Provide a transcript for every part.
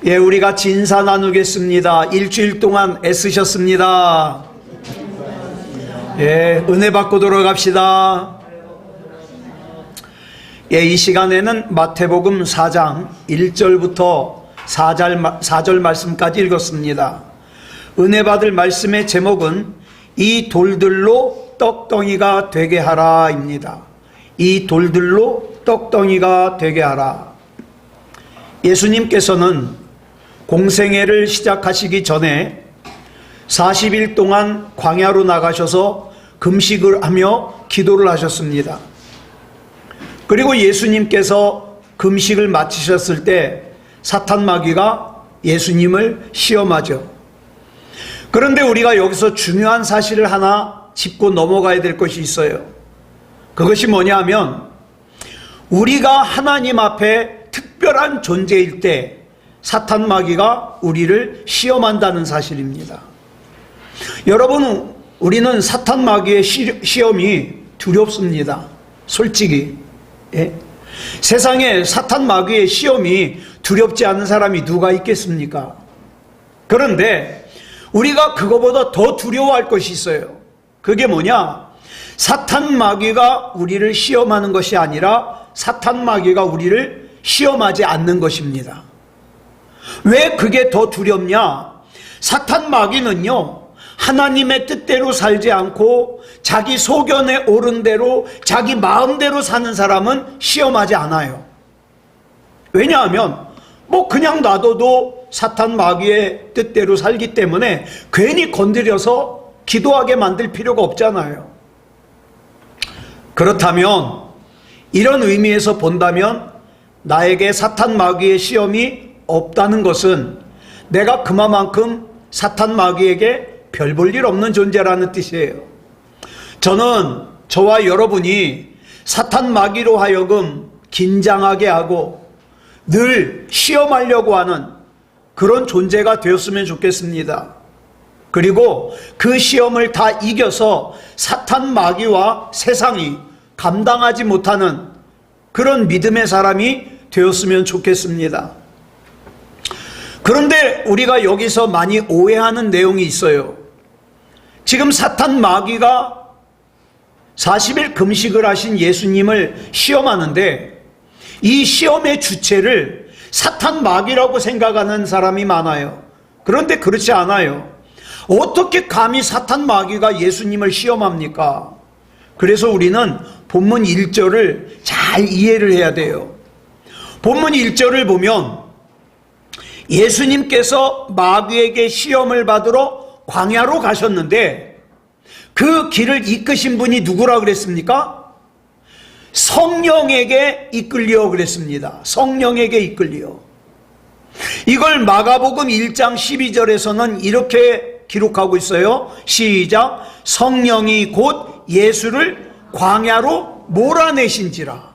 예, 우리가 진사 나누겠습니다. 일주일 동안 애쓰셨습니다. 예, 은혜 받고 돌아갑시다. 예, 이 시간에는 마태복음 4장 1절부터 4절 말씀까지 읽었습니다. 은혜 받을 말씀의 제목은 이 돌들로 떡덩이가 되게 하라입니다. 이 돌들로 떡덩이가 되게 하라. 예수님께서는 공생애를 시작하시기 전에 40일 동안 광야로 나가셔서 금식을 하며 기도를 하셨습니다. 그리고 예수님께서 금식을 마치셨을 때 사탄 마귀가 예수님을 시험하죠. 그런데 우리가 여기서 중요한 사실을 하나 짚고 넘어가야 될 것이 있어요. 그것이 뭐냐 하면 우리가 하나님 앞에 특별한 존재일 때 사탄 마귀가 우리를 시험한다는 사실입니다. 여러분, 우리는 사탄 마귀의 시험이 두렵습니다. 솔직히. 예? 세상에 사탄 마귀의 시험이 두렵지 않은 사람이 누가 있겠습니까? 그런데 우리가 그거보다 더 두려워할 것이 있어요. 그게 뭐냐? 사탄 마귀가 우리를 시험하는 것이 아니라 사탄 마귀가 우리를 시험하지 않는 것입니다. 왜 그게 더 두렵냐? 사탄 마귀는요, 하나님의 뜻대로 살지 않고 자기 소견에 오른 대로 자기 마음대로 사는 사람은 시험하지 않아요. 왜냐하면 그냥 놔둬도 사탄 마귀의 뜻대로 살기 때문에 괜히 건드려서 기도하게 만들 필요가 없잖아요. 그렇다면 이런 의미에서 본다면 나에게 사탄 마귀의 시험이 없다는 것은 내가 그만큼 사탄 마귀에게 별 볼 일 없는 존재라는 뜻이에요. 저는 저와 여러분이 사탄 마귀로 하여금 긴장하게 하고 늘 시험하려고 하는 그런 존재가 되었으면 좋겠습니다. 그리고 그 시험을 다 이겨서 사탄 마귀와 세상이 감당하지 못하는 그런 믿음의 사람이 되었으면 좋겠습니다. 그런데 우리가 여기서 많이 오해하는 내용이 있어요. 지금 사탄 마귀가 40일 금식을 하신 예수님을 시험하는데 이 시험의 주체를 사탄 마귀라고 생각하는 사람이 많아요. 그런데 그렇지 않아요. 어떻게 감히 사탄 마귀가 예수님을 시험합니까? 그래서 우리는 본문 1절을 잘 이해를 해야 돼요. 본문 1절을 보면 예수님께서 마귀에게 시험을 받으러 광야로 가셨는데 그 길을 이끄신 분이 누구라 그랬습니까? 성령에게 이끌려 그랬습니다. 성령에게 이끌려. 이걸 마가복음 1장 12절에서는 이렇게 기록하고 있어요. 시작. 성령이 곧 예수를 광야로 몰아내신지라.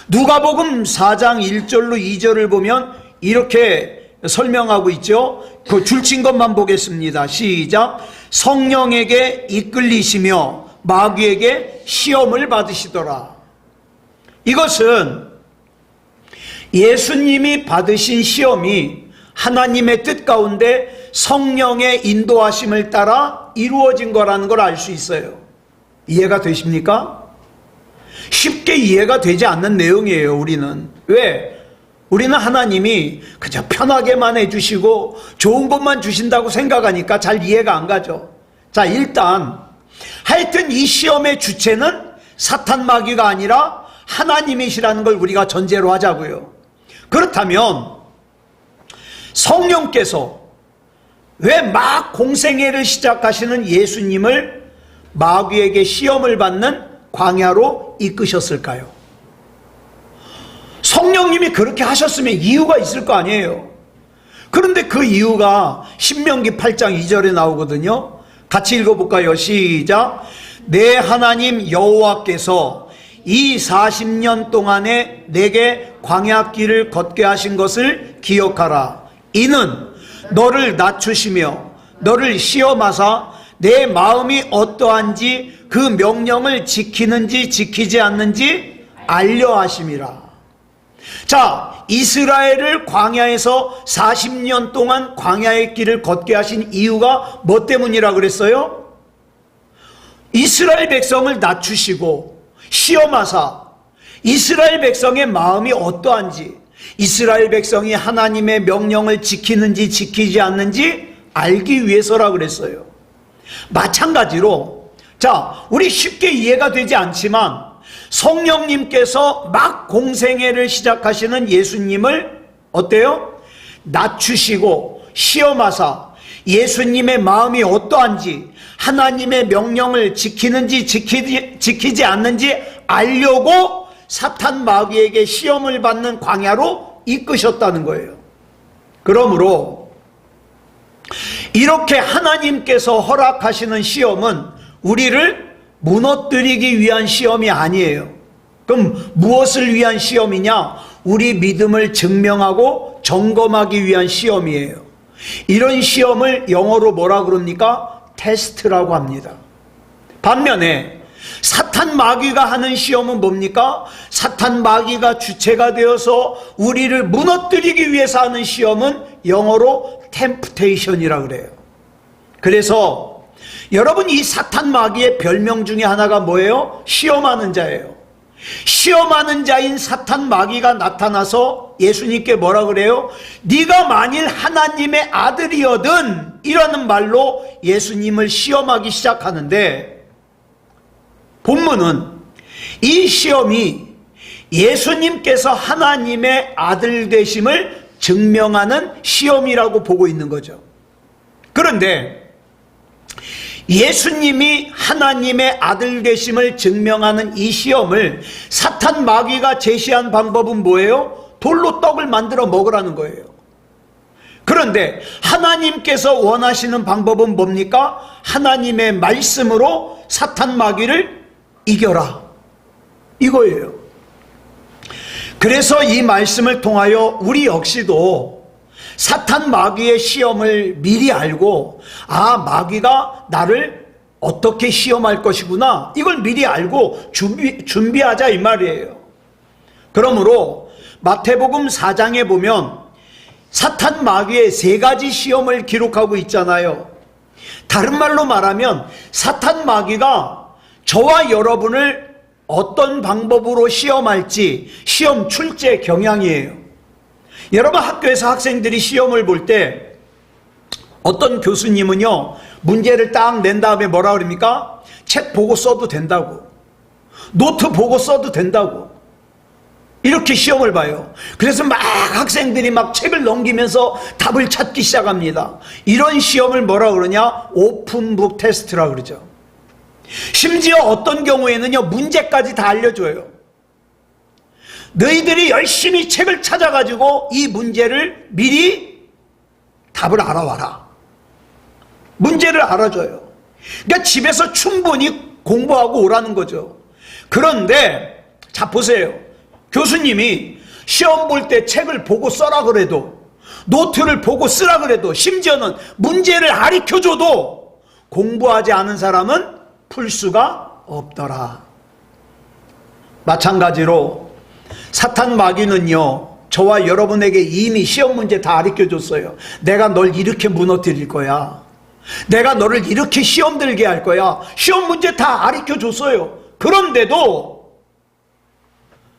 누가복음 4장 1절로 2절을 보면 이렇게 설명하고 있죠. 그 줄친 것만 보겠습니다. 시작. 성령에게 이끌리시며 마귀에게 시험을 받으시더라. 이것은 예수님이 받으신 시험이 하나님의 뜻 가운데 성령의 인도하심을 따라 이루어진 거라는 걸 알 수 있어요. 이해가 되십니까? 쉽게 이해가 되지 않는 내용이에요. 우리는. 왜? 우리는 하나님이 그저 편하게만 해주시고 좋은 것만 주신다고 생각하니까 잘 이해가 안 가죠. 자, 일단 하여튼 이 시험의 주체는 사탄 마귀가 아니라 하나님이시라는 걸 우리가 전제로 하자고요. 그렇다면 성령께서 왜 막 공생애를 시작하시는 예수님을 마귀에게 시험을 받는 광야로 이끄셨을까요? 성령님이 그렇게 하셨으면 이유가 있을 거 아니에요. 그런데 그 이유가 신명기 8장 2절에 나오거든요. 같이 읽어볼까요? 시작. 내 하나님 여호와께서 이 40년 동안에 내게 광야길을 걷게 하신 것을 기억하라. 이는 너를 낮추시며 너를 시험하사 내 마음이 어떠한지 그 명령을 지키는지 지키지 않는지 알려 하심이라. 자, 이스라엘을 광야에서 40년 동안 광야의 길을 걷게 하신 이유가 뭐 때문이라 그랬어요? 이스라엘 백성을 낮추시고 시험하사 이스라엘 백성의 마음이 어떠한지, 이스라엘 백성이 하나님의 명령을 지키는지 지키지 않는지 알기 위해서라 그랬어요. 마찬가지로, 자, 우리 쉽게 이해가 되지 않지만 성령님께서 막 공생애를 시작하시는 예수님을 어때요? 낮추시고 시험하사 예수님의 마음이 어떠한지, 하나님의 명령을 지키는지 지키지 않는지 알려고 사탄 마귀에게 시험을 받는 광야로 이끄셨다는 거예요. 그러므로 이렇게 하나님께서 허락하시는 시험은 우리를 무너뜨리기 위한 시험이 아니에요. 그럼 무엇을 위한 시험이냐? 우리 믿음을 증명하고 점검하기 위한 시험이에요. 이런 시험을 영어로 뭐라 그럽니까? 테스트라고 합니다. 반면에 사탄 마귀가 하는 시험은 뭡니까? 사탄 마귀가 주체가 되어서 우리를 무너뜨리기 위해서 하는 시험은 영어로 템프테이션이라 그래요. 그래서 여러분, 이 사탄 마귀의 별명 중에 하나가 뭐예요? 시험하는 자예요. 시험하는 자인 사탄 마귀가 나타나서 예수님께 뭐라 그래요? 네가 만일 하나님의 아들이거든, 이라는 말로 예수님을 시험하기 시작하는데, 본문은 이 시험이 예수님께서 하나님의 아들 되심을 증명하는 시험이라고 보고 있는 거죠. 그런데 예수님이 하나님의 아들 되심을 증명하는 이 시험을 사탄 마귀가 제시한 방법은 뭐예요? 돌로 떡을 만들어 먹으라는 거예요. 그런데 하나님께서 원하시는 방법은 뭡니까? 하나님의 말씀으로 사탄 마귀를 이겨라, 이거예요. 그래서 이 말씀을 통하여 우리 역시도 사탄 마귀의 시험을 미리 알고, 아, 마귀가 나를 어떻게 시험할 것이구나, 이걸 미리 알고 준비하자, 이 말이에요. 그러므로 마태복음 4장에 보면 사탄 마귀의 3가지 시험을 기록하고 있잖아요. 다른 말로 말하면 사탄 마귀가 저와 여러분을 어떤 방법으로 시험할지 시험 출제 경향이에요. 여러분, 학교에서 학생들이 시험을 볼 때 어떤 교수님은요, 문제를 딱 낸 다음에 뭐라 그럽니까? 책 보고 써도 된다고, 노트 보고 써도 된다고, 이렇게 시험을 봐요. 그래서 막 학생들이 막 책을 넘기면서 답을 찾기 시작합니다. 이런 시험을 뭐라 그러냐? 오픈북 테스트라 그러죠. 심지어 어떤 경우에는요, 문제까지 다 알려줘요. 너희들이 열심히 책을 찾아가지고 이 문제를 미리 답을 알아와라. 문제를 알아줘요. 그러니까 집에서 충분히 공부하고 오라는 거죠. 그런데 자, 보세요. 교수님이 시험 볼 때 책을 보고 써라 그래도, 노트를 보고 쓰라 그래도, 심지어는 문제를 가르쳐줘도 공부하지 않은 사람은 풀 수가 없더라. 마찬가지로 사탄 마귀는요, 저와 여러분에게 이미 시험 문제 다 가르쳐줬어요. 내가 널 이렇게 무너뜨릴 거야, 내가 너를 이렇게 시험 들게 할 거야, 시험 문제 다 가르쳐줬어요. 그런데도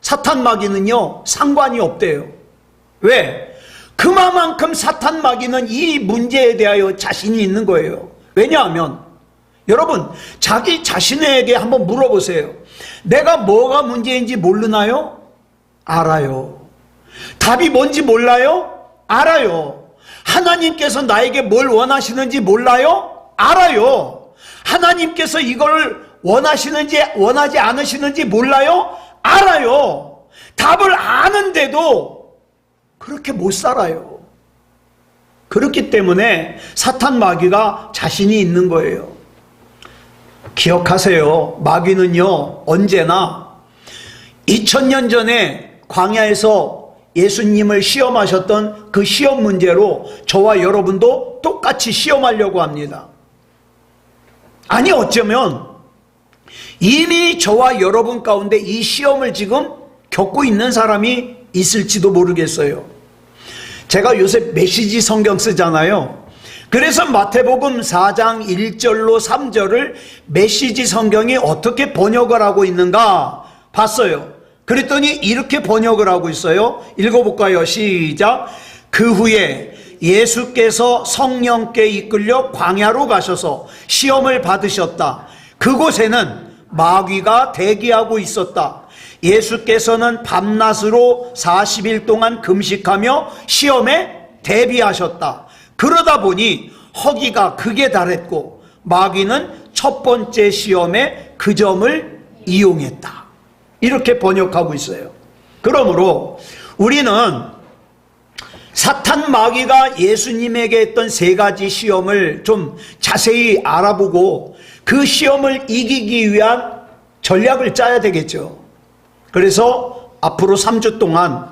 사탄 마귀는요, 상관이 없대요. 왜? 그만큼 사탄 마귀는 이 문제에 대하여 자신이 있는 거예요. 왜냐하면 여러분, 자기 자신에게 한번 물어보세요. 내가 뭐가 문제인지 모르나요? 알아요. 답이 뭔지 몰라요? 알아요. 하나님께서 나에게 뭘 원하시는지 몰라요? 알아요. 하나님께서 이걸 원하시는지 원하지 않으시는지 몰라요? 알아요. 답을 아는데도 그렇게 못 살아요. 그렇기 때문에 사탄 마귀가 자신이 있는 거예요. 기억하세요. 마귀는요, 언제나 2000년 전에 광야에서 예수님을 시험하셨던 그 시험 문제로 저와 여러분도 똑같이 시험하려고 합니다. 아니, 어쩌면 이미 저와 여러분 가운데 이 시험을 지금 겪고 있는 사람이 있을지도 모르겠어요. 제가 요새 메시지 성경 쓰잖아요. 그래서 마태복음 4장 1절로 3절을 메시지 성경이 어떻게 번역을 하고 있는가 봤어요. 그랬더니 이렇게 번역을 하고 있어요. 읽어볼까요? 시작. 그 후에 예수께서 성령께 이끌려 광야로 가셔서 시험을 받으셨다. 그곳에는 마귀가 대기하고 있었다. 예수께서는 밤낮으로 40일 동안 금식하며 시험에 대비하셨다. 그러다 보니 허기가 극에 달했고 마귀는 첫 번째 시험에 그 점을 이용했다. 이렇게 번역하고 있어요. 그러므로 우리는 사탄 마귀가 예수님에게 했던 세 가지 시험을 좀 자세히 알아보고 그 시험을 이기기 위한 전략을 짜야 되겠죠. 그래서 앞으로 3주 동안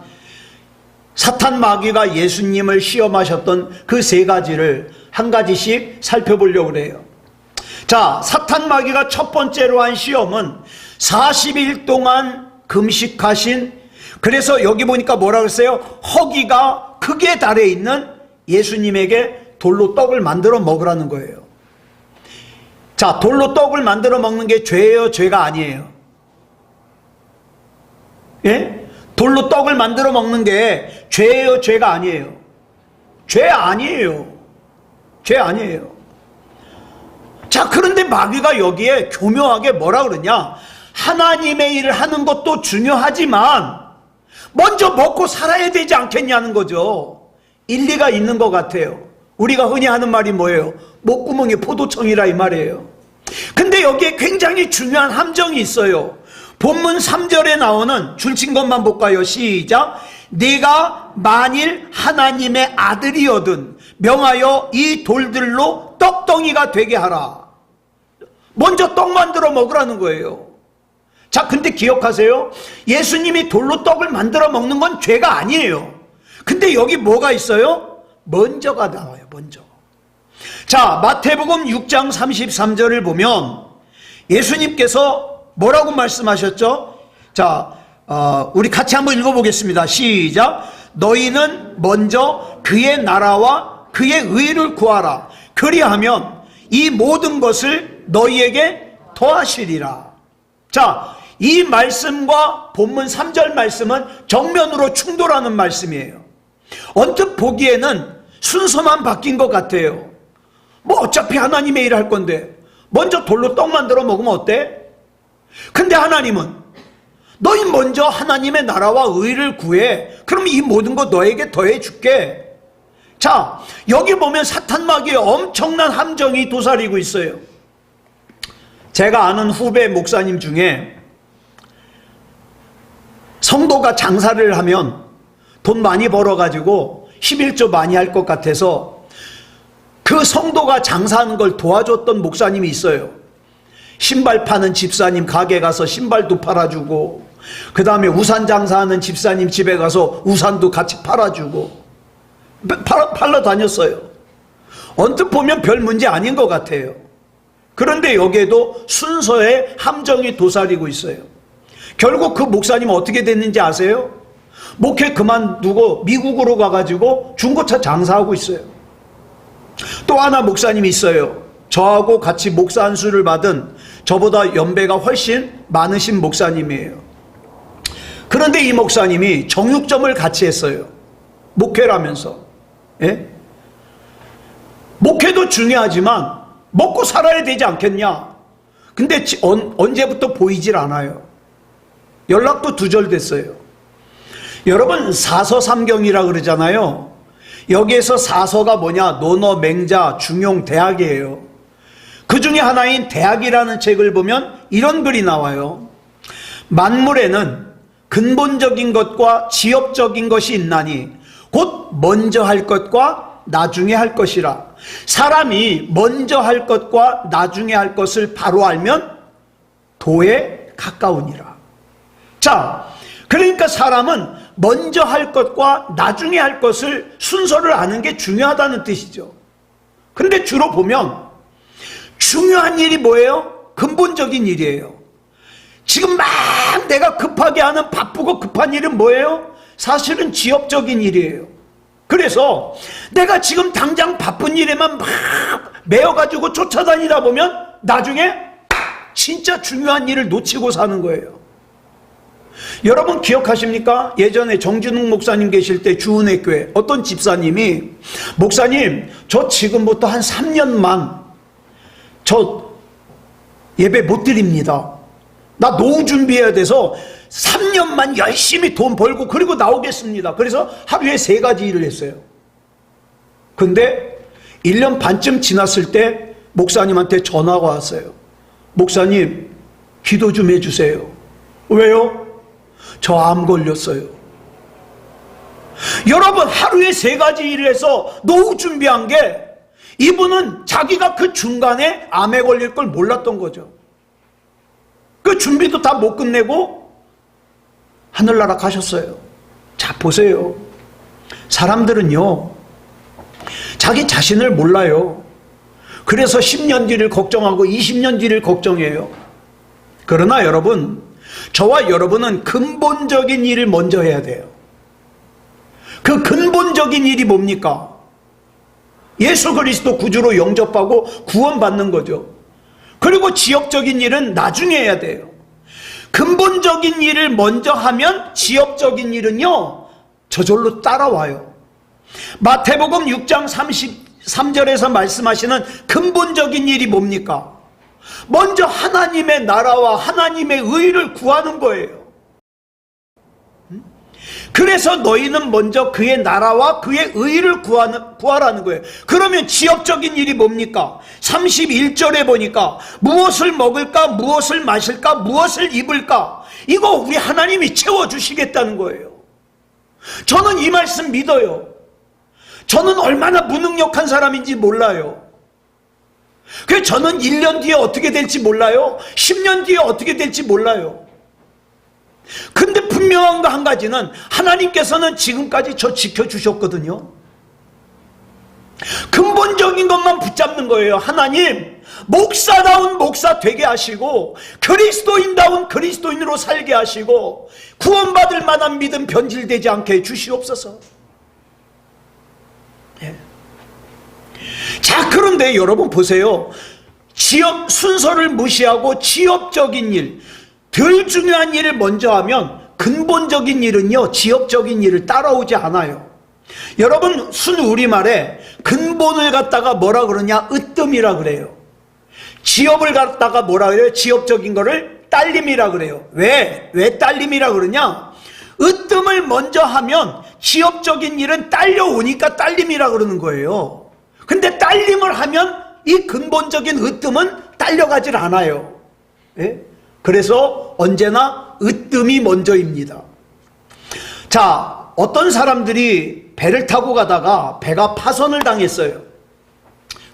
사탄 마귀가 예수님을 시험하셨던 그 세 가지를 한 가지씩 살펴보려고 그래요. 자, 사탄 마귀가 첫 번째로 한 시험은 40일 동안 금식하신, 그래서 여기 보니까 뭐라고 했어요? 허기가 극에 달해 있는 예수님에게 돌로 떡을 만들어 먹으라는 거예요. 자, 돌로 떡을 만들어 먹는 게 죄예요, 죄가 아니에요? 예? 돌로 떡을 만들어 먹는 게 죄예요, 죄가 아니에요? 죄 아니에요. 죄 아니에요. 자, 그런데 마귀가 여기에 교묘하게 뭐라 그러냐? 하나님의 일을 하는 것도 중요하지만 먼저 먹고 살아야 되지 않겠냐는 거죠. 일리가 있는 것 같아요. 우리가 흔히 하는 말이 뭐예요? 목구멍에 포도청이라 이 말이에요. 근데 여기에 굉장히 중요한 함정이 있어요. 본문 3절에 나오는 줄친 것만 볼까요? 시작. 네가 만일 하나님의 아들이거든 명하여 이 돌들로 떡덩이가 되게 하라. 먼저 떡 만들어 먹으라는 거예요. 자, 근데 기억하세요. 예수님이 돌로 떡을 만들어 먹는 건 죄가 아니에요. 근데 여기 뭐가 있어요? 먼저가 나와요. 먼저. 자, 마태복음 6장 33절을 보면 예수님께서 뭐라고 말씀하셨죠? 자, 우리 같이 한번 읽어보겠습니다. 시작. 너희는 먼저 그의 나라와 그의 의를 구하라. 그리하면 이 모든 것을 너희에게 더하시리라. 자, 이 말씀과 본문 3절 말씀은 정면으로 충돌하는 말씀이에요. 언뜻 보기에는 순서만 바뀐 것 같아요. 뭐 어차피 하나님의 일을 할 건데 먼저 돌로 떡 만들어 먹으면 어때? 근데 하나님은 너희 먼저 하나님의 나라와 의를 구해. 그럼 이 모든 거 너에게 더해 줄게. 자, 여기 보면 사탄 마귀의 엄청난 함정이 도사리고 있어요. 제가 아는 후배 목사님 중에 성도가 장사를 하면 돈 많이 벌어가지고 11조 많이 할 것 같아서 그 성도가 장사하는 걸 도와줬던 목사님이 있어요. 신발 파는 집사님 가게 가서 신발도 팔아주고, 그 다음에 우산 장사하는 집사님 집에 가서 우산도 같이 팔아주고 팔러 다녔어요. 언뜻 보면 별 문제 아닌 것 같아요. 그런데 여기에도 순서의 함정이 도사리고 있어요. 결국 그 목사님은 어떻게 됐는지 아세요? 목회 그만두고 미국으로 가가지고 중고차 장사하고 있어요. 또 하나 목사님이 있어요. 저하고 같이 목사 안수를 받은, 저보다 연배가 훨씬 많으신 목사님이에요. 그런데 이 목사님이 정육점을 같이 했어요. 목회를 하면서. 예? 목회도 중요하지만 먹고 살아야 되지 않겠냐? 근데 언제부터 보이질 않아요. 연락도 두절됐어요. 여러분, 사서삼경이라 그러잖아요. 여기에서 사서가 뭐냐? 논어, 맹자, 중용, 대학이에요. 그 중에 하나인 대학이라는 책을 보면 이런 글이 나와요. 만물에는 근본적인 것과 지엽적인 것이 있나니 곧 먼저 할 것과 나중에 할 것이라. 사람이 먼저 할 것과 나중에 할 것을 바로 알면 도에 가까우니라. 자, 그러니까 사람은 먼저 할 것과 나중에 할 것을 순서를 아는 게 중요하다는 뜻이죠. 그런데 주로 보면 중요한 일이 뭐예요? 근본적인 일이에요. 지금 막 내가 급하게 하는 바쁘고 급한 일은 뭐예요? 사실은 지역적인 일이에요. 그래서 내가 지금 당장 바쁜 일에만 막 매여가지고 쫓아다니다 보면 나중에 진짜 중요한 일을 놓치고 사는 거예요. 여러분 기억하십니까? 예전에 정진욱 목사님 계실 때 주은혜교회 어떤 집사님이, 목사님 저 지금부터 한 3년만 저 예배 못 드립니다. 나 노후 준비해야 돼서 3년만 열심히 돈 벌고 그리고 나오겠습니다. 그래서 하루에 3가지 일을 했어요. 근데 1년 반쯤 지났을 때 목사님한테 전화가 왔어요. 목사님 기도 좀 해주세요. 왜요? 저 암 걸렸어요. 여러분, 하루에 3가지 일을 해서 노후 준비한 게, 이분은 자기가 그 중간에 암에 걸릴 걸 몰랐던 거죠. 그 준비도 다 못 끝내고 하늘나라 가셨어요. 자, 보세요. 사람들은요, 자기 자신을 몰라요. 그래서 10년 뒤를 걱정하고 20년 뒤를 걱정해요. 그러나 여러분, 저와 여러분은 근본적인 일을 먼저 해야 돼요. 그 근본적인 일이 뭡니까? 예수 그리스도 구주로 영접하고 구원받는 거죠. 그리고 지역적인 일은 나중에 해야 돼요. 근본적인 일을 먼저 하면 지역적인 일은요, 저절로 따라와요. 마태복음 6장 33절에서 말씀하시는 근본적인 일이 뭡니까? 먼저 하나님의 나라와 하나님의 의를 구하는 거예요. 그래서 너희는 먼저 그의 나라와 그의 의를 구하라는 거예요. 그러면 지역적인 일이 뭡니까? 31절에 보니까 무엇을 먹을까, 무엇을 마실까, 무엇을 입을까, 이거 우리 하나님이 채워주시겠다는 거예요. 저는 이 말씀 믿어요. 저는 얼마나 무능력한 사람인지 몰라요. 그래서 저는 1년 뒤에 어떻게 될지 몰라요. 10년 뒤에 어떻게 될지 몰라요. 근데 분명한 거 한 가지는, 하나님께서는 지금까지 저 지켜주셨거든요. 근본적인 것만 붙잡는 거예요. 하나님, 목사다운 목사 되게 하시고, 그리스도인다운 그리스도인으로 살게 하시고, 구원받을 만한 믿음 변질되지 않게 해주시옵소서. 예. 자, 그런데 여러분 보세요. 지역 순서를 무시하고 지역적인 일, 덜 중요한 일을 먼저 하면 근본적인 일은요, 지역적인 일을 따라오지 않아요. 여러분, 순우리말에 근본을 갖다가 뭐라 그러냐? 으뜸이라 그래요. 지역을 갖다가 뭐라 그래요? 지역적인 거를 딸림이라 그래요. 왜 딸림이라 그러냐? 으뜸을 먼저 하면 지역적인 일은 딸려오니까 딸림이라 그러는 거예요. 근데 딸림을 하면 이 근본적인 으뜸은 딸려가질 않아요. 예? 그래서 언제나 으뜸이 먼저입니다. 자, 어떤 사람들이 배를 타고 가다가 배가 파손을 당했어요.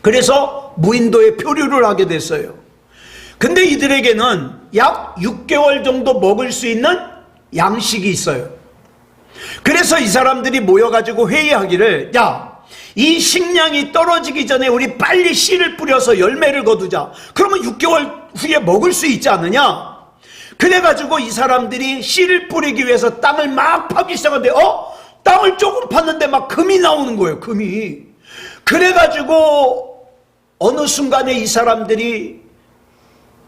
그래서 무인도에 표류를 하게 됐어요. 근데 이들에게는 약 6개월 정도 먹을 수 있는 양식이 있어요. 그래서 이 사람들이 모여가지고 회의하기를, 야, 이 식량이 떨어지기 전에 우리 빨리 씨를 뿌려서 열매를 거두자. 그러면 6개월 후에 먹을 수 있지 않느냐? 그래가지고 이 사람들이 씨를 뿌리기 위해서 땅을 막 파기 시작하는데, 땅을 조금 팠는데 막 금이 나오는 거예요. 금이. 그래가지고 어느 순간에 이 사람들이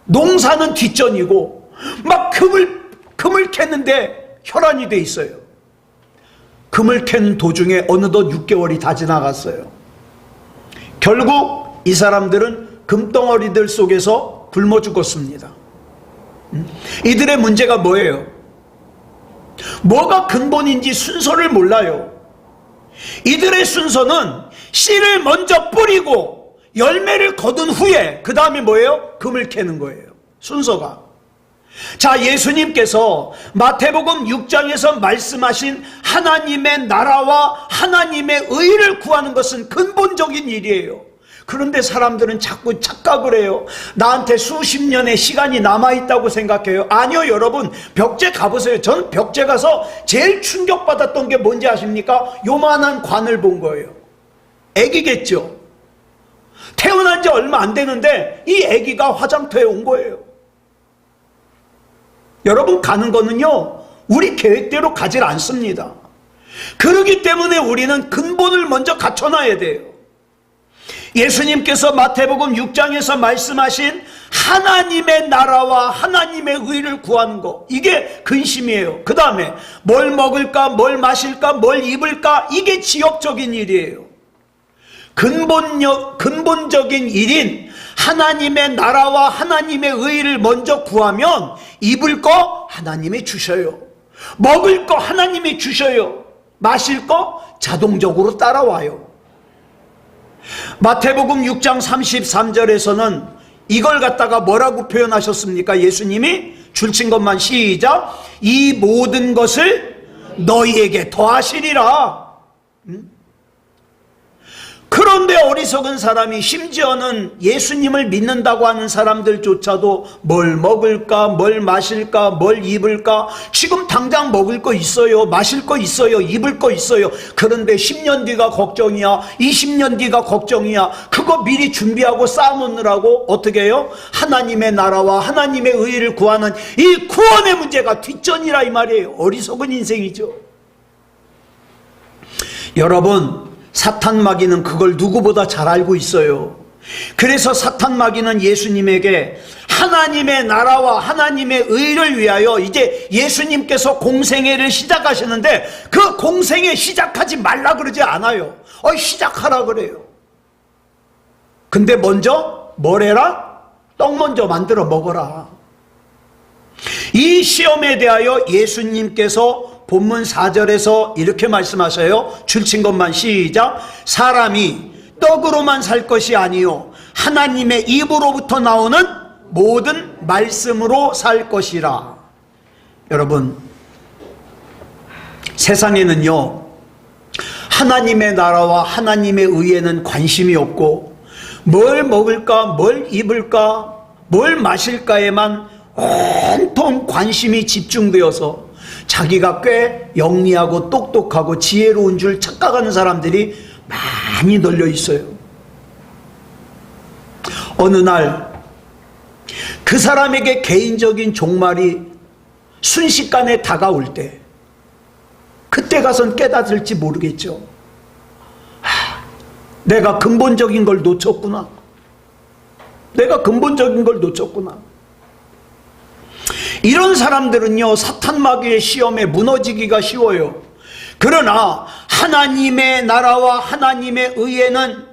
농사는 뒷전이고 막 금을 캤는데 혈안이 돼 있어요. 금을 캐는 도중에 어느덧 6개월이 다 지나갔어요. 결국 이 사람들은 금덩어리들 속에서 굶어 죽었습니다. 이들의 문제가 뭐예요? 뭐가 근본인지 순서를 몰라요. 이들의 순서는 씨를 먼저 뿌리고 열매를 거둔 후에 그 다음에 뭐예요? 금을 캐는 거예요. 순서가. 자, 예수님께서 마태복음 6장에서 말씀하신 하나님의 나라와 하나님의 의를 구하는 것은 근본적인 일이에요. 그런데 사람들은 자꾸 착각을 해요. 나한테 수십 년의 시간이 남아있다고 생각해요. 아니요, 여러분, 벽제 가보세요. 전 벽제 가서 제일 충격받았던 게 뭔지 아십니까? 요만한 관을 본 거예요. 애기겠죠. 태어난 지 얼마 안 되는데 이 애기가 화장터에 온 거예요. 여러분, 가는 거는요, 우리 계획대로 가질 않습니다. 그렇기 때문에 우리는 근본을 먼저 갖춰놔야 돼요. 예수님께서 마태복음 6장에서 말씀하신 하나님의 나라와 하나님의 의를 구하는 거, 이게 근심이에요. 그 다음에 뭘 먹을까, 뭘 마실까, 뭘 입을까, 이게 지역적인 일이에요. 근본적인 일인 하나님의 나라와 하나님의 의를 먼저 구하면 입을 거 하나님이 주셔요. 먹을 거 하나님이 주셔요. 마실 거 자동적으로 따라와요. 마태복음 6장 33절에서는 이걸 갖다가 뭐라고 표현하셨습니까? 예수님이 줄친 것만 시작. 이 모든 것을 너희에게 더하시리라. 그런데 어리석은 사람이, 심지어는 예수님을 믿는다고 하는 사람들조차도 뭘 먹을까, 뭘 마실까, 뭘 입을까, 지금 당장 먹을 거 있어요, 마실 거 있어요, 입을 거 있어요. 그런데 10년 뒤가 걱정이야, 20년 뒤가 걱정이야. 그거 미리 준비하고 쌓아놓느라고 어떻게 해요? 하나님의 나라와 하나님의 의를 구하는 이 구원의 문제가 뒷전이라 이 말이에요. 어리석은 인생이죠. 여러분, 사탄 마귀는 그걸 누구보다 잘 알고 있어요. 그래서 사탄 마귀는 예수님에게 하나님의 나라와 하나님의 의를 위하여 이제 예수님께서 공생애를 시작하시는데 그 공생애 시작하지 말라 그러지 않아요. 시작하라 그래요. 근데 먼저 뭘 해라? 떡 먼저 만들어 먹어라. 이 시험에 대하여 예수님께서 본문 4절에서 이렇게 말씀하셔요. 줄친 것만 시작. 사람이 떡으로만 살 것이 아니요 하나님의 입으로부터 나오는 모든 말씀으로 살 것이라. 여러분, 세상에는요 하나님의 나라와 하나님의 의에는 관심이 없고 뭘 먹을까, 뭘 입을까, 뭘 마실까에만 온통 관심이 집중되어서 자기가 꽤 영리하고 똑똑하고 지혜로운 줄 착각하는 사람들이 많이 널려 있어요. 어느 날 그 사람에게 개인적인 종말이 순식간에 다가올 때 그때 가선 깨닫을지 모르겠죠. 내가 근본적인 걸 놓쳤구나. 내가 근본적인 걸 놓쳤구나. 이런 사람들은요 사탄 마귀의 시험에 무너지기가 쉬워요. 그러나 하나님의 나라와 하나님의 의에는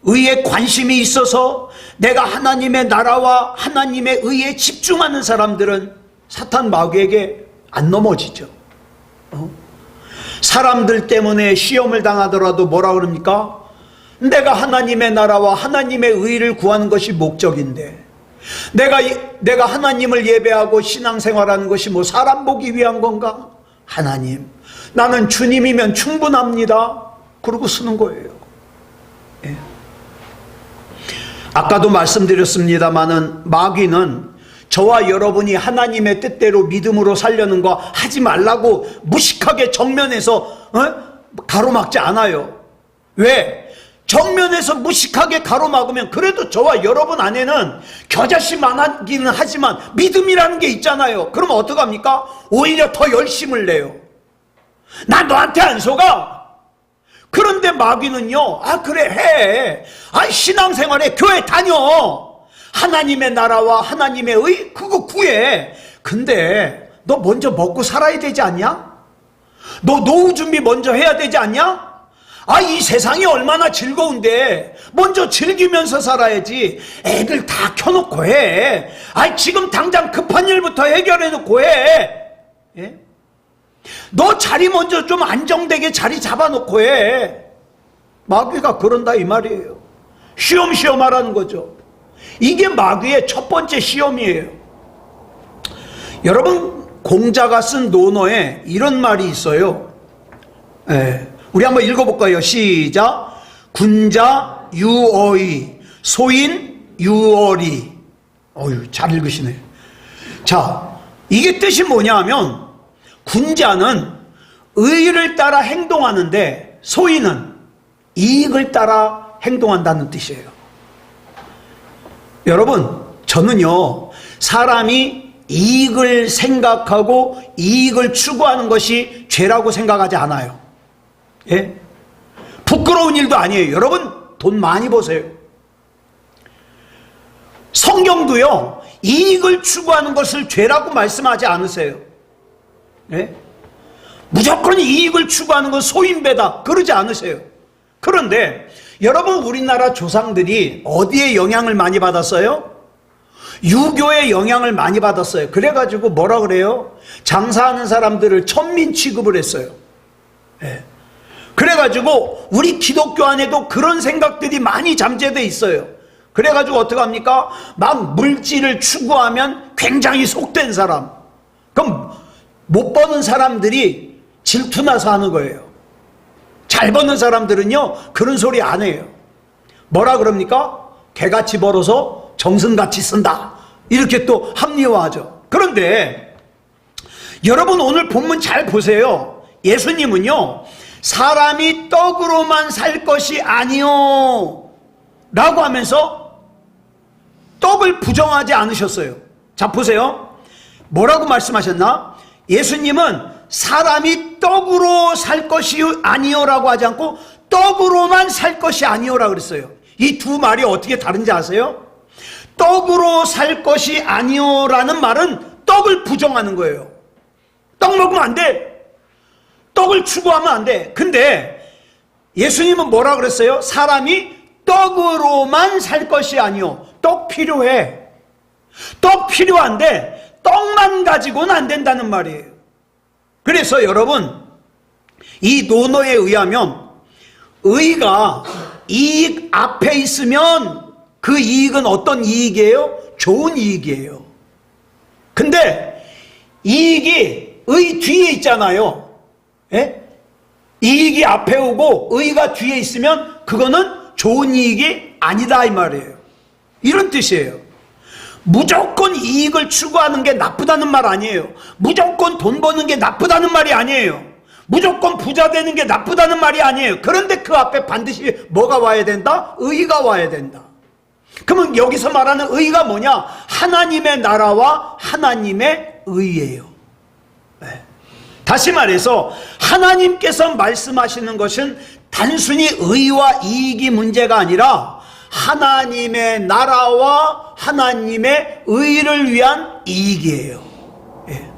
의에 관심이 있어서 내가 하나님의 나라와 하나님의 의에 집중하는 사람들은 사탄 마귀에게 안 넘어지죠. 사람들 때문에 시험을 당하더라도 뭐라 그럽니까? 내가 하나님의 나라와 하나님의 의를 구하는 것이 목적인데 내가 하나님을 예배하고 신앙생활하는 것이 뭐 사람 보기 위한 건가? 하나님, 나는 주님이면 충분합니다. 그러고 쓰는 거예요. 예. 아까도 말씀드렸습니다마는 마귀는 저와 여러분이 하나님의 뜻대로 믿음으로 살려는 거 하지 말라고 무식하게 정면에서 가로막지 않아요. 왜? 정면에서 무식하게 가로막으면 그래도 저와 여러분 안에는 겨자씨 많기는 하지만 믿음이라는 게 있잖아요. 그러면 어떡합니까? 오히려 더 열심을 내요. 나 너한테 안 속아. 그런데 마귀는요, 그래 해. 신앙생활에 교회 다녀. 하나님의 나라와 하나님의 의 그거 구해. 근데 너 먼저 먹고 살아야 되지 않냐? 너 노후 준비 먼저 해야 되지 않냐? 이 세상이 얼마나 즐거운데 먼저 즐기면서 살아야지. 애들 다 켜놓고 해. 지금 당장 급한 일부터 해결해놓고 해. 예? 너 자리 먼저 좀 안정되게 자리 잡아놓고 해. 마귀가 그런다 이 말이에요. 쉬엄쉬엄 하라는 거죠. 이게 마귀의 첫 번째 시험이에요. 여러분, 공자가 쓴 논어에 이런 말이 있어요. 우리 한번 읽어볼까요? 시작. 군자 유어이 소인 유어리. 잘 읽으시네. 자, 이게 뜻이 뭐냐 하면 군자는 의를 따라 행동하는데 소인은 이익을 따라 행동한다는 뜻이에요. 여러분, 저는요 사람이 이익을 생각하고 이익을 추구하는 것이 죄라고 생각하지 않아요. 예? 부끄러운 일도 아니에요. 여러분 돈 많이 버세요. 성경도요 이익을 추구하는 것을 죄라고 말씀하지 않으세요. 예? 무조건 이익을 추구하는 건 소인배다 그러지 않으세요. 그런데 여러분 우리나라 조상들이 어디에 영향을 많이 받았어요? 유교의 영향을 많이 받았어요. 그래가지고 뭐라 그래요? 장사하는 사람들을 천민 취급을 했어요. 예. 그래가지고 우리 기독교 안에도 그런 생각들이 많이 잠재되어 있어요. 그래가지고 어떻게 합니까? 막 물질을 추구하면 굉장히 속된 사람. 그럼 못 버는 사람들이 질투나서 하는 거예요. 잘 버는 사람들은요 그런 소리 안 해요. 뭐라 그럽니까? 개같이 벌어서 정승같이 쓴다 이렇게 또 합리화하죠. 그런데 여러분 오늘 본문 잘 보세요. 예수님은요 사람이 떡으로만 살 것이 아니요 라고 하면서 떡을 부정하지 않으셨어요. 자 보세요. 뭐라고 말씀하셨나? 예수님은 사람이 떡으로 살 것이 아니요라고 하지 않고 떡으로만 살 것이 아니요라고 그랬어요. 이 두 말이 어떻게 다른지 아세요? 떡으로 살 것이 아니요라는 말은 떡을 부정하는 거예요. 떡 먹으면 안 돼. 떡을 추구하면 안 돼. 근데 예수님은 뭐라 그랬어요? 사람이 떡으로만 살 것이 아니요. 떡 필요해. 떡 필요한데 떡만 가지고는 안 된다는 말이에요. 그래서 여러분 이 논어에 의하면 의가 이익 앞에 있으면 그 이익은 어떤 이익이에요? 좋은 이익이에요. 근데 이익이 의 뒤에 있잖아요. 예? 이익이 앞에 오고 의가 뒤에 있으면 그거는 좋은 이익이 아니다 이 말이에요. 이런 뜻이에요. 무조건 이익을 추구하는 게 나쁘다는 말 아니에요. 무조건 돈 버는 게 나쁘다는 말이 아니에요. 무조건 부자 되는 게 나쁘다는 말이 아니에요. 그런데 그 앞에 반드시 뭐가 와야 된다? 의가 와야 된다. 그러면 여기서 말하는 의가 뭐냐? 하나님의 나라와 하나님의 의예요. 네. 다시 말해서 하나님께서 말씀하시는 것은 단순히 의와 이익이 문제가 아니라 하나님의 나라와 하나님의 의를 위한 이익이에요. 예.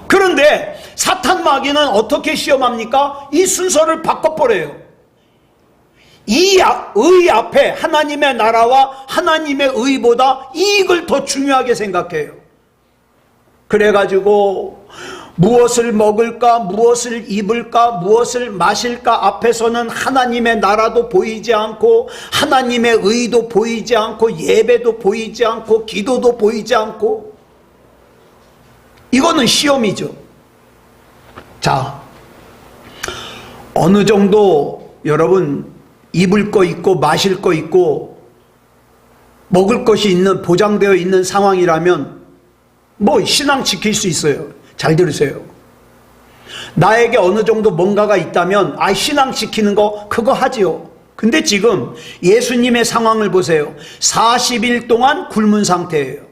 그런데 사탄 마귀는 어떻게 시험합니까? 이 순서를 바꿔버려요. 이 의 앞에 하나님의 나라와 하나님의 의보다 이익을 더 중요하게 생각해요. 그래가지고 무엇을 먹을까, 무엇을 입을까, 무엇을 마실까 앞에서는 하나님의 나라도 보이지 않고 하나님의 의도 보이지 않고 예배도 보이지 않고 기도도 보이지 않고 이거는 시험이죠. 자, 어느 정도 여러분 입을 거 있고 마실 거 있고 먹을 것이 있는 보장되어 있는 상황이라면 뭐 신앙 지킬 수 있어요. 잘 들으세요. 나에게 어느 정도 뭔가가 있다면 신앙 지키는 거 그거 하지요. 근데 지금 예수님의 상황을 보세요. 40일 동안 굶은 상태예요.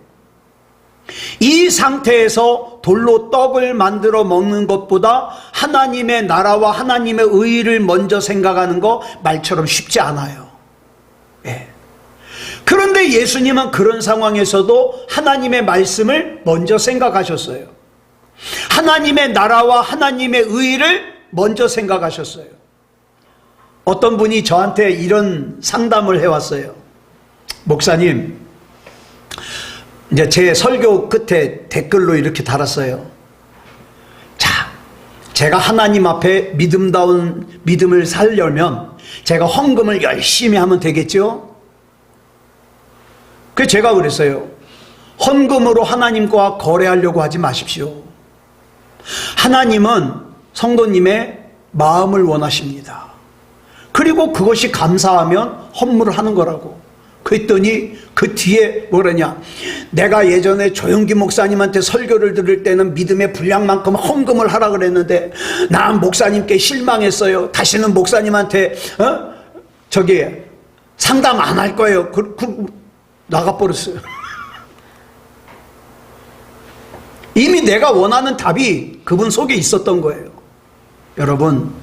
이 상태에서 돌로 떡을 만들어 먹는 것보다 하나님의 나라와 하나님의 의를 먼저 생각하는 거 말처럼 쉽지 않아요. 예. 그런데 예수님은 그런 상황에서도 하나님의 말씀을 먼저 생각하셨어요. 하나님의 나라와 하나님의 의를 먼저 생각하셨어요. 어떤 분이 저한테 이런 상담을 해왔어요. 목사님, 이제 제 설교 끝에 댓글로 이렇게 달았어요. 자, 제가 하나님 앞에 믿음다운 믿음을 살려면 제가 헌금을 열심히 하면 되겠죠? 그래서 제가 그랬어요. 헌금으로 하나님과 거래하려고 하지 마십시오. 하나님은 성도님의 마음을 원하십니다. 그리고 그것이 감사하면 헌물을 하는 거라고. 그랬더니 그 뒤에 뭐라냐, 내가 예전에 조영기 목사님한테 설교를 들을 때는 믿음의 분량만큼 헌금을 하라 그랬는데 난 목사님께 실망했어요. 다시는 목사님한테 상담 안 할 거예요. 나가버렸어요. 이미 내가 원하는 답이 그분 속에 있었던 거예요. 여러분,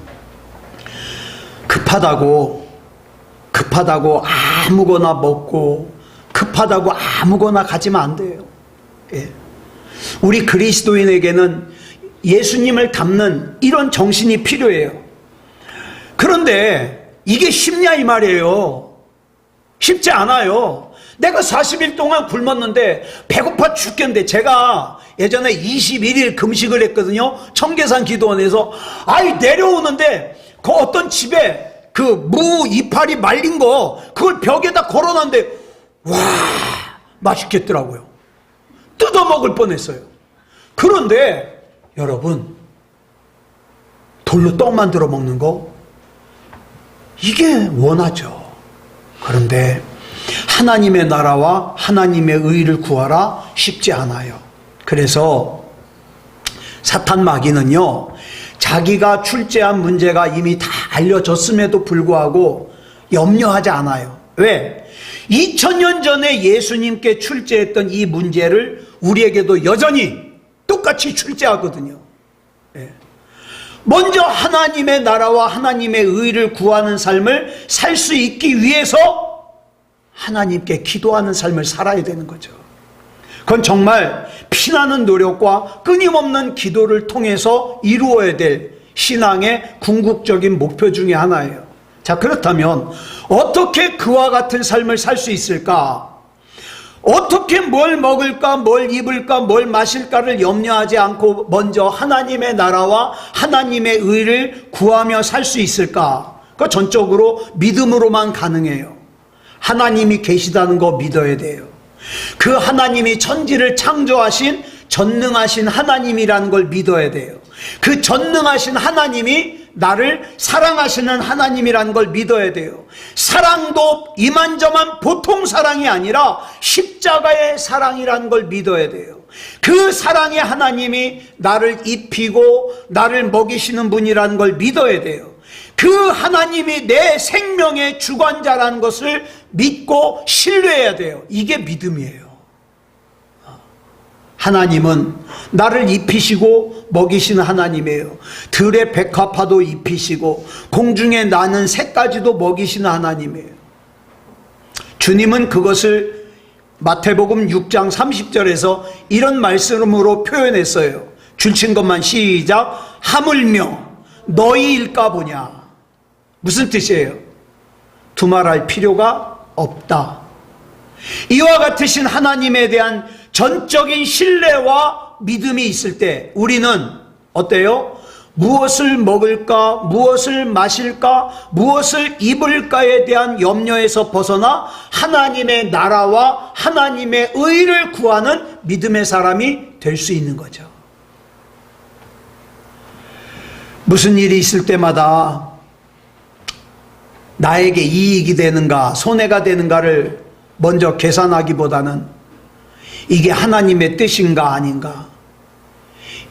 급하다고 아무거나 먹고 급하다고 아무거나 가지면 안 돼요. 예. 우리 그리스도인에게는 예수님을 닮는 이런 정신이 필요해요. 그런데 이게 쉽냐 이 말이에요. 쉽지 않아요. 내가 40일 동안 굶었는데 배고파 죽겠는데, 제가 예전에 21일 금식을 했거든요. 청계산 기도원에서. 내려오는데 그 어떤 집에 그 무 이파리 말린 거 그걸 벽에다 걸어놨는데, 와, 맛있겠더라고요. 뜯어 먹을 뻔했어요. 그런데 여러분, 돌로 떡 만들어 먹는 거, 이게 원하죠. 그런데 하나님의 나라와 하나님의 의를 구하라, 쉽지 않아요. 그래서 사탄 마귀는요, 자기가 출제한 문제가 이미 다 알려졌음에도 불구하고 염려하지 않아요. 왜? 2000년 전에 예수님께 출제했던 이 문제를 우리에게도 여전히 똑같이 출제하거든요. 예. 먼저 하나님의 나라와 하나님의 의를 구하는 삶을 살 수 있기 위해서 하나님께 기도하는 삶을 살아야 되는 거죠. 그건 정말 피나는 노력과 끊임없는 기도를 통해서 이루어야 될 신앙의 궁극적인 목표 중에 하나예요. 자, 그렇다면 어떻게 그와 같은 삶을 살 수 있을까? 어떻게 뭘 먹을까, 뭘 입을까, 뭘 마실까를 염려하지 않고 먼저 하나님의 나라와 하나님의 의를 구하며 살 수 있을까? 그거 전적으로 믿음으로만 가능해요. 하나님이 계시다는 거 믿어야 돼요. 그 하나님이 천지를 창조하신 전능하신 하나님이라는 걸 믿어야 돼요. 그 전능하신 하나님이 나를 사랑하시는 하나님이라는 걸 믿어야 돼요. 사랑도 이만저만 보통 사랑이 아니라 십자가의 사랑이라는 걸 믿어야 돼요. 그 사랑의 하나님이 나를 입히고 나를 먹이시는 분이라는 걸 믿어야 돼요. 그 하나님이 내 생명의 주관자라는 것을 믿고 신뢰해야 돼요. 이게 믿음이에요. 하나님은 나를 입히시고 먹이시는 하나님이에요. 들의 백합화도 입히시고 공중에 나는 새까지도 먹이시는 하나님이에요. 주님은 그것을 마태복음 6장 30절에서 이런 말씀으로 표현했어요. 줄친 것만 시작. 하물며 너희일까 보냐. 무슨 뜻이에요? 두말할 필요가 없다. 이와 같으신 하나님에 대한 전적인 신뢰와 믿음이 있을 때 우리는 어때요? 무엇을 먹을까, 무엇을 마실까, 무엇을 입을까에 대한 염려에서 벗어나 하나님의 나라와 하나님의 의를 구하는 믿음의 사람이 될 수 있는 거죠. 무슨 일이 있을 때마다 나에게 이익이 되는가, 손해가 되는가를 먼저 계산하기보다는 이게 하나님의 뜻인가 아닌가,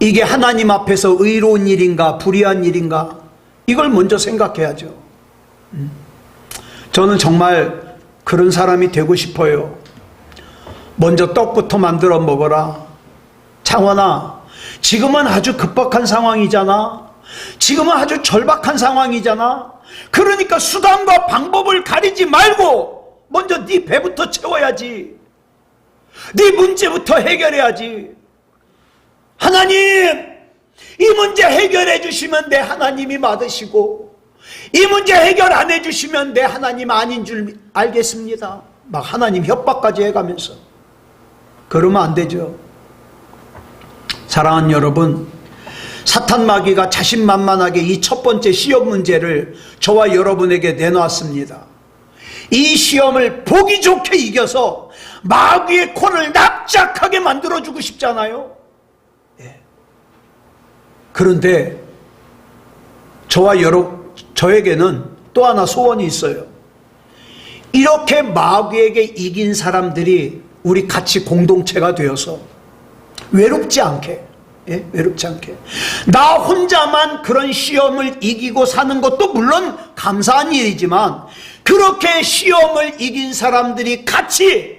이게 하나님 앞에서 의로운 일인가 불의한 일인가, 이걸 먼저 생각해야죠. 저는 정말 그런 사람이 되고 싶어요. 먼저 떡부터 만들어 먹어라. 창원아, 지금은 아주 급박한 상황이잖아. 지금은 아주 절박한 상황이잖아. 그러니까 수단과 방법을 가리지 말고 먼저 네 배부터 채워야지. 네 문제부터 해결해야지. 하나님, 이 문제 해결해 주시면 내 하나님이 맞으시고, 이 문제 해결 안 해 주시면 내 하나님 아닌 줄 알겠습니다. 막 하나님 협박까지 해가면서. 그러면 안 되죠. 사랑하는 여러분, 사탄 마귀가 자신만만하게 이 첫 번째 시험 문제를 저와 여러분에게 내놓았습니다. 이 시험을 보기 좋게 이겨서 마귀의 코를 납작하게 만들어주고 싶잖아요. 예. 그런데 저에게는 또 하나 소원이 있어요. 이렇게 마귀에게 이긴 사람들이 우리 같이 공동체가 되어서 외롭지 않게, 예? 외롭지 않게 나 혼자만 그런 시험을 이기고 사는 것도 물론 감사한 일이지만, 그렇게 시험을 이긴 사람들이 같이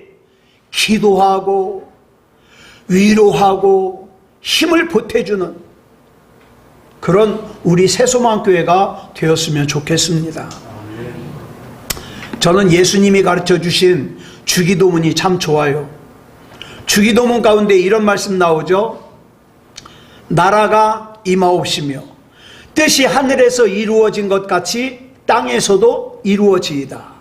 기도하고 위로하고 힘을 보태주는 그런 우리 새소망교회가 되었으면 좋겠습니다. 저는 예수님이 가르쳐 주신 주기도문이 참 좋아요. 주기도문 가운데 이런 말씀 나오죠. 나라가 임하옵시며 뜻이 하늘에서 이루어진 것 같이 땅에서도 이루어지이다.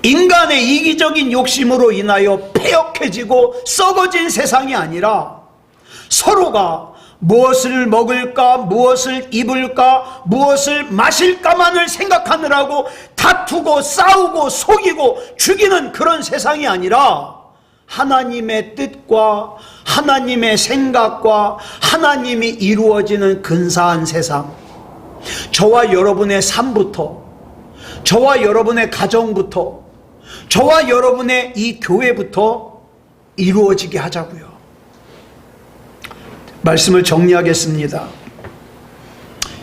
인간의 이기적인 욕심으로 인하여 폐역해지고 썩어진 세상이 아니라 서로가 무엇을 먹을까, 무엇을 입을까, 무엇을 마실까만을 생각하느라고 다투고 싸우고 속이고 죽이는 그런 세상이 아니라 하나님의 뜻과 하나님의 생각과 하나님이 이루어지는 근사한 세상, 저와 여러분의 삶부터, 저와 여러분의 가정부터, 저와 여러분의 이 교회부터 이루어지게 하자고요. 말씀을 정리하겠습니다.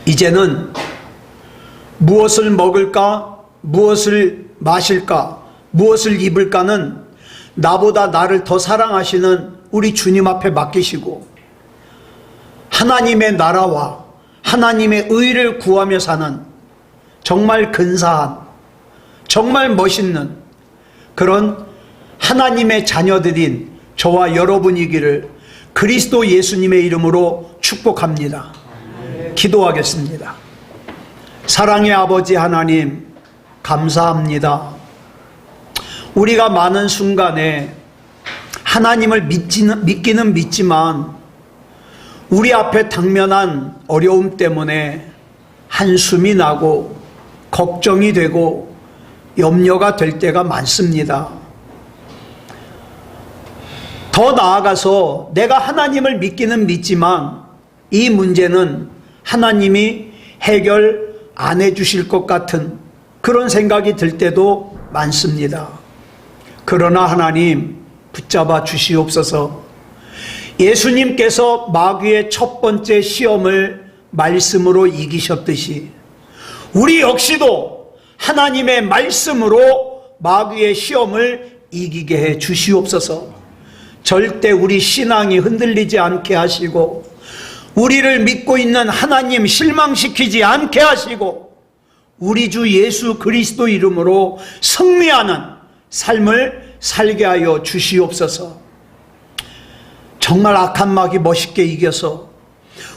이제는 무엇을 먹을까, 무엇을 마실까, 무엇을 입을까는 나보다 나를 더 사랑하시는 우리 주님 앞에 맡기시고 하나님의 나라와 하나님의 의를 구하며 사는 정말 근사한, 정말 멋있는 그런 하나님의 자녀들인 저와 여러분이기를 그리스도 예수님의 이름으로 축복합니다. 기도하겠습니다. 사랑의 아버지 하나님, 감사합니다. 우리가 많은 순간에 하나님을 믿기는 믿지만 우리 앞에 당면한 어려움 때문에 한숨이 나고 걱정이 되고 염려가 될 때가 많습니다. 더 나아가서 내가 하나님을 믿기는 믿지만 이 문제는 하나님이 해결 안 해주실 것 같은 그런 생각이 들 때도 많습니다. 그러나 하나님 붙잡아 주시옵소서. 예수님께서 마귀의 첫 번째 시험을 말씀으로 이기셨듯이 우리 역시도 하나님의 말씀으로 마귀의 시험을 이기게 해 주시옵소서. 절대 우리 신앙이 흔들리지 않게 하시고 우리를 믿고 있는 하나님 실망시키지 않게 하시고 우리 주 예수 그리스도 이름으로 승리하는 삶을 살게 하여 주시옵소서. 정말 악한 마귀 멋있게 이겨서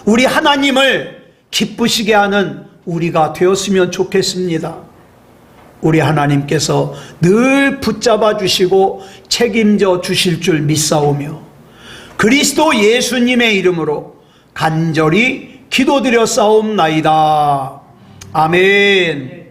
우리 하나님을 기쁘시게 하는 우리가 되었으면 좋겠습니다. 우리 하나님께서 늘 붙잡아 주시고 책임져 주실 줄 믿사오며 그리스도 예수님의 이름으로 간절히 기도드려 싸움나이다. 아멘.